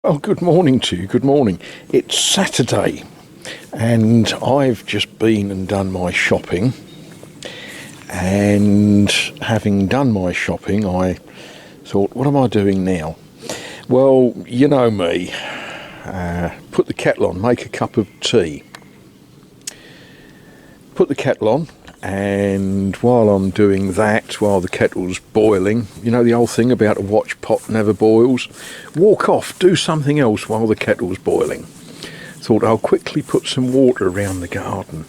Oh, good morning to you, good morning. It's Saturday and I've just been and done my shopping, and having done my shopping I thought, what am I doing now? Well, you know me, put the kettle on, make a cup of tea. Put the kettle on, and while I'm doing that, while the kettle's boiling, you know the old thing about a watch pot never boils? Walk off, do something else while the kettle's boiling. Thought I'll quickly put some water around the garden.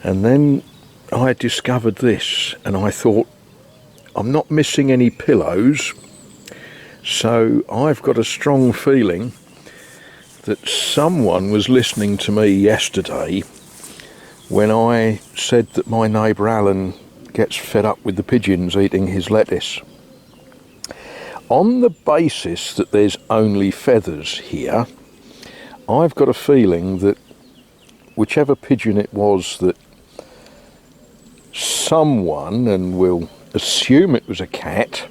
And then I discovered this, and I thought, I'm not missing any pillows, so I've got a strong feeling that someone was listening to me yesterday when I said that my neighbour Alan gets fed up with the pigeons eating his lettuce. On the basis that there's only feathers here, I've got a feeling that whichever pigeon it was that someone, and we'll assume it was a cat,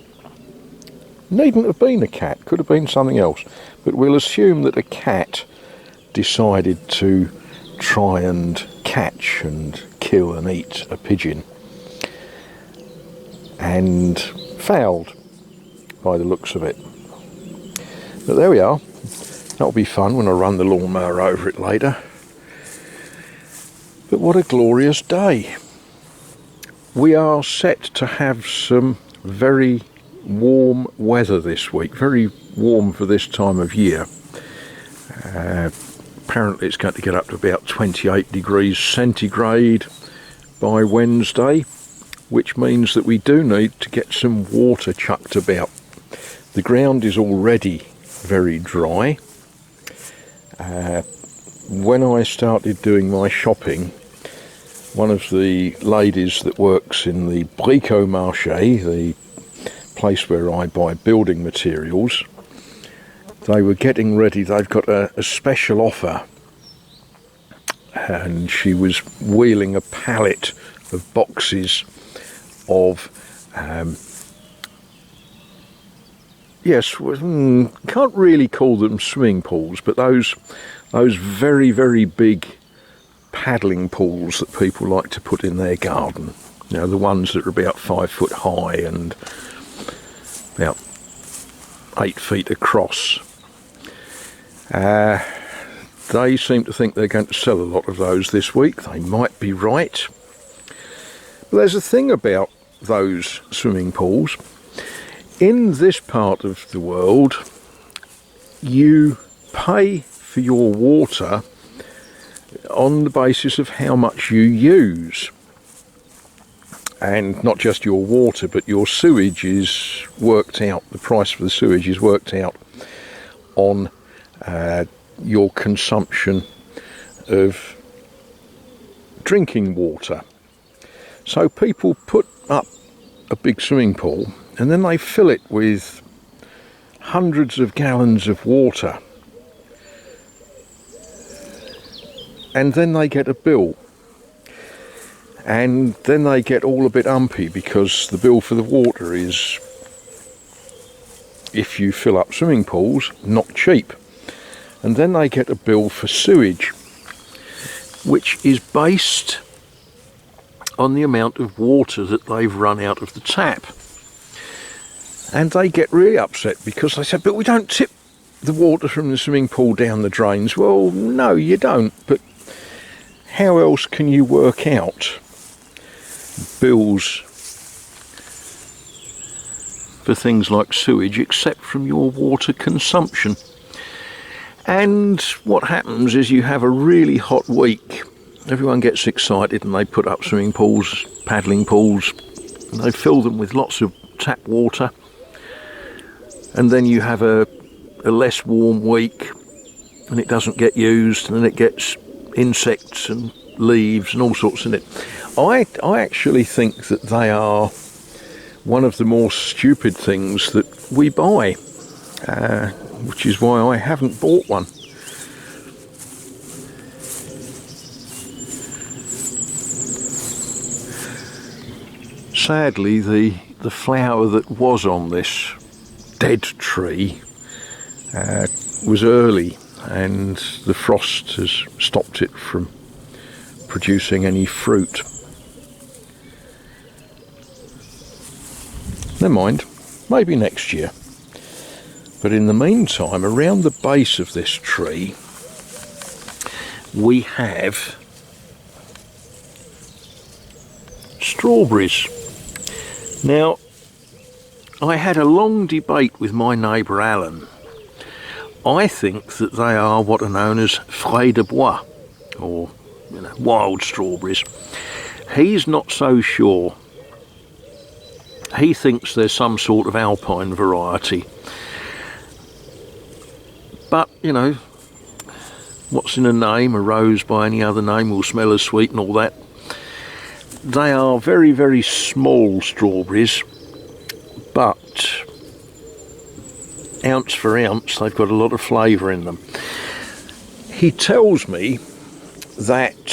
needn't have been a cat, could have been something else, but we'll assume that a cat decided to try and catch and kill and eat a pigeon and failed by the looks of it. But there we are. That'll be fun when I run the lawnmower over it later. But what a glorious day. We are set to have some very warm weather this week, very warm for this time of year. Apparently it's going to get up to about 28 degrees centigrade by Wednesday, which means that we do need to get some water chucked about. The ground is already very dry. When I started doing my shopping, one of the ladies that works in the Brico-Marché, the place where I buy building materials, they were getting ready. They've got a special offer, and she was wheeling a pallet of boxes of can't really call them swimming pools, but those very, very big paddling pools that people like to put in their garden. You know, the ones that are about 5 foot high and about 8 feet across. They seem to think they're going to sell a lot of those this week. They might be right. But there's a thing about those swimming pools. In this part of the world, you pay for your water on the basis of how much you use. And not just your water, but your sewage is worked out, the price for the sewage is worked out on your consumption of drinking water. So people put up a big swimming pool and then they fill it with hundreds of gallons of water, and then they get a bill, and then they get all a bit umpy because the bill for the water is, if you fill up swimming pools, not cheap. And then they get a bill for sewage, which is based on the amount of water that they've run out of the tap. And they get really upset because they say, but we don't tip the water from the swimming pool down the drains. Well, no, you don't. But how else can you work out bills for things like sewage except from your water consumption? And what happens is you have a really hot week. Everyone gets excited and they put up swimming pools, paddling pools, and they fill them with lots of tap water. And then you have a less warm week and it doesn't get used, and then it gets insects and leaves and all sorts in it. I actually think that they are one of the more stupid things that we buy, which is why I haven't bought one. Sadly, the flower that was on this dead tree was early, and the frost has stopped it from producing any fruit. Never mind, maybe next year. But in the meantime, around the base of this tree, we have strawberries. Now, I had a long debate with my neighbour Alan. I think that they are what are known as frais de bois, or wild strawberries. He's not so sure. He thinks there's some sort of alpine variety. But, what's in a name? A rose by any other name will smell as sweet and all that. They are very, very small strawberries, but ounce for ounce, they've got a lot of flavour in them. He tells me that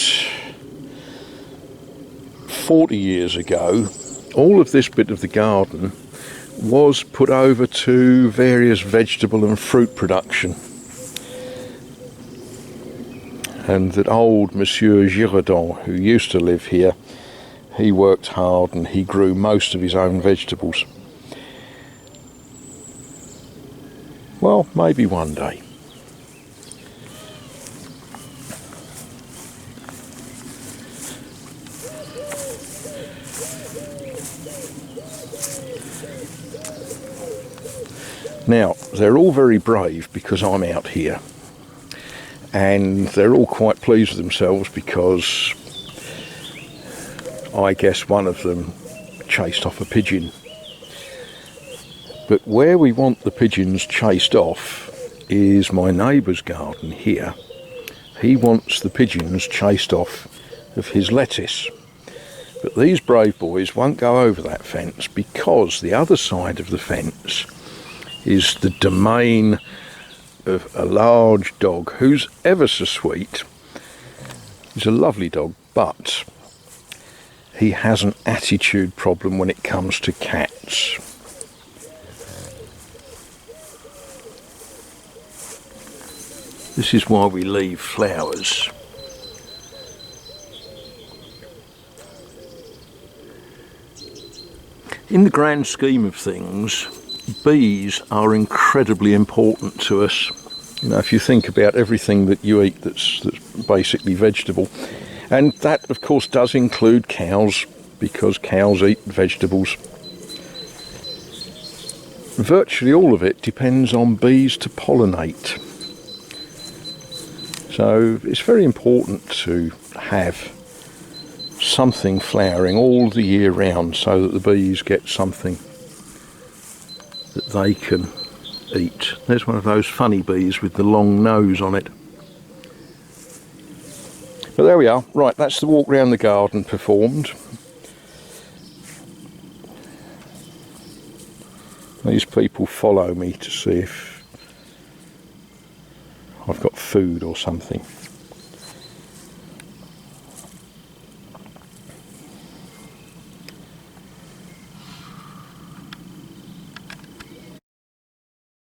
40 years ago, all of this bit of the garden was put over to various vegetable and fruit production. And that old Monsieur Giraudon, who used to live here, he worked hard and he grew most of his own vegetables. Well, maybe one day. Now, they're all very brave because I'm out here, and they're all quite pleased with themselves because I guess one of them chased off a pigeon. But where we want the pigeons chased off is my neighbour's garden here. He wants the pigeons chased off of his lettuce. But these brave boys won't go over that fence because the other side of the fence is the domain of a large dog who's ever so sweet. He's a lovely dog, but he has an attitude problem when it comes to cats. This is why we leave flowers. In the grand scheme of things, bees are incredibly important to us. If you think about everything that you eat that's basically vegetable, and that of course does include cows, because cows eat vegetables. Virtually all of it depends on bees to pollinate. So it's very important to have something flowering all the year round so that the bees get something that they can eat. There's one of those funny bees with the long nose on it. But there we are. Right, that's the walk round the garden performed. These people follow me to see if I've got food or something.